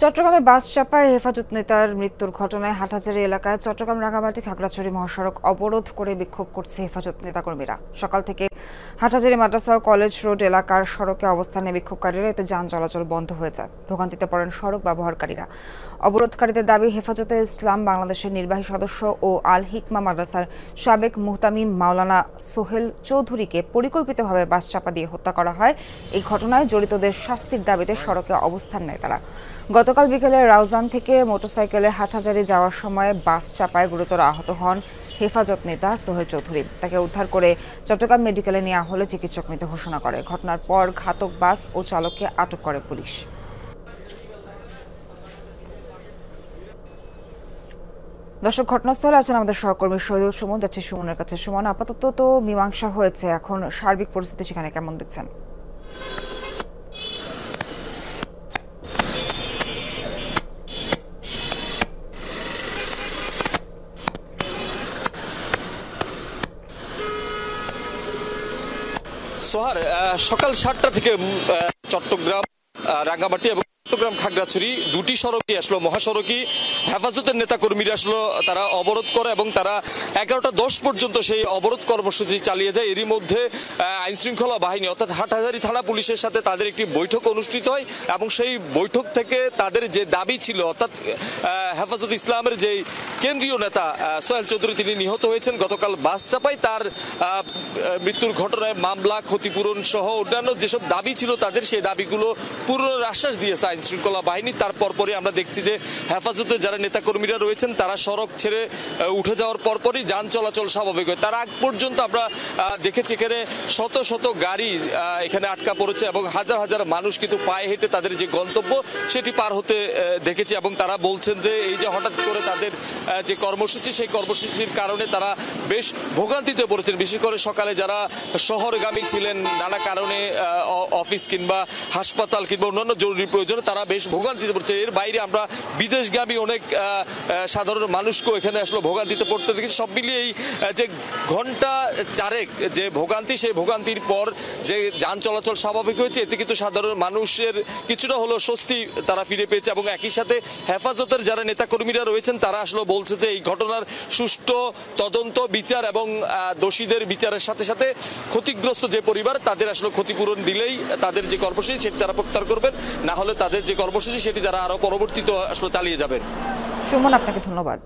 চট্টগ্রামে বাস চাপায় হেফাজত নেতার মৃত্যুর ঘটনায় হাটহাজারী এলাকায় চট্টগ্রাম রাঙামাটি খাগড়াছড়ি মহাসড়ক অবরোধ করে বিক্ষোভ করছে হেফাজত নেতাকর্মীরা। সকাল থেকে হাটহাজারী মাদ্রাসা ও কলেজ রোড এলাকার সড়কে অবস্থানে বিক্ষোভকারীরা এতে যান চলাচল বন্ধ হয়ে যায়। ভোগান্তিতে পড়েন সড়ক ব্যবহারকারীরা। অবরোধকারীদের দাবি, হেফাজতে ইসলাম বাংলাদেশের নির্বাহী সদস্য ও আল হিকমা মাদ্রাসার সাবেক মুহতামিম মাওলানা সোহেল চৌধুরীকে পরিকল্পিতভাবে বাস চাপা দিয়ে হত্যা করা হয়। এই ঘটনায় জড়িতদের শাস্তির দাবিতে সড়কে অবস্থান নেয় তারা। গতকাল বিকেলে রাউজান থেকে মোটরসাইকেলে হাটহাজারী যাওয়ার সময় বাস চাপায় গুরুতর আহত হন হেফাজত নেতা সোহেল চৌধুরী। তাকে উদ্ধার করে চট্টগ্রাম মেডিকেলে নেওয়া হলে চিকিৎসক মৃত ঘোষণা করে। ঘটনার পর ঘাতক বাস ও চালককে আটক করে পুলিশ। দর্শক, ঘটনাস্থলে আছেন আমাদের সহকর্মী শহীদুল সুমন। যাচ্ছে সুমনের কাছে। সুমন, আপাতত তো মীমাংসা হয়েছে, এখন সার্বিক পরিস্থিতি সেখানে কেমন দেখছেন? সোহার, সকাল 7টা থেকে চট্টগ্রাম রাঙ্গামাটি এবং চট্টগ্রাম খাগড়াছড়ি দুটি সড়কে আসলো মহাসড়কই হেফাজতের নেতাকর্মীরা আসলো তারা অবরোধ করে এবং তারা 11টা 10 পর্যন্ত সেই অবরোধ কর্মসূচি চালিয়ে যায়। এরই মধ্যে আইন শৃঙ্খলা বাহিনী অর্থাৎ হাটহাজারী থানা পুলিশের সাথে তাদের একটি বৈঠক অনুষ্ঠিত হয় এবং সেই বৈঠক থেকে তাদের যে দাবি ছিল, অর্থাৎ হেফাজত ইসলামের যে কেন্দ্রীয় নেতা সোহেল চৌধুরী তিনি নিহত হয়েছেন গতকাল বাস চাপায়, তার মৃত্যুর ঘটনায় মামলা, ক্ষতিপূরণ সহ অন্যান্য যেসব দাবি ছিল তাদের, সেই দাবিগুলো পূরণের আশ্বাস দিয়েছে আইন শৃঙ্খলা বাহিনী। তারপর পরই আমরা দেখছি যে হেফাজতে যারা নেতাকর্মীরা রয়েছেন তারা সড়ক ছেড়ে উঠে যাওয়ার পরপরই যান চলাচল স্বাভাবিক হয়। তার আগ পর্যন্ত আমরা দেখেছি এখানে শত শত গাড়ি এখানে আটকা পড়েছে এবং হাজার হাজার মানুষ কিন্তু পায়ে হেঁটে তাদের যে গন্তব্য সেটি পার হতে দেখেছি। এবং তারা বলছেন যে এই যে হঠাৎ করে তাদের যে কর্মসূচি, সেই কর্মসূচির কারণে তারা বেশ ভোগান্তিতে পড়েছেন। বিশেষ করে সকালে যারা শহরগামী ছিলেন, নানা কারণে অফিস কিংবা হাসপাতাল কিংবা অন্যান্য জরুরি প্রয়োজনে তারা বেশ ভোগান্তিতে পড়ছে। এর বাইরে আমরা বিদেশগামী অনেক সাধারণ মানুষকেও এখানে আসলে ভোগান্তিতে পড়তে দেখেছি। সব মিলিয়ে এই যে ঘন্টা চারেক যে ভোগান্তি, সেই ভোগান্তির পর যে যান চলাচল স্বাভাবিক হয়েছে, এতে কিন্তু সাধারণ মানুষের কিছুটা হলো স্বস্তি তারা ফিরে পেয়েছে। এবং একই সাথে হেফাজতের যারা নেতাকর্মীরা রয়েছেন তারা আসলে বলছে যে এই ঘটনার সুষ্ঠু তদন্ত, বিচার এবং দোষীদের বিচারের সাথে সাথে ক্ষতিগ্রস্ত যে পরিবার তাদের আসলে ক্ষতিপূরণ দিলেই তাদের যে কর্মসূচি সেটি তারা প্রত্যাহার করবেন, না হলে তাদের যে কর্মসূচি সেটি তারা আরো পরবর্তীতে আসলে চালিয়ে যাবেন। সুমন, আপনাকে ধন্যবাদ।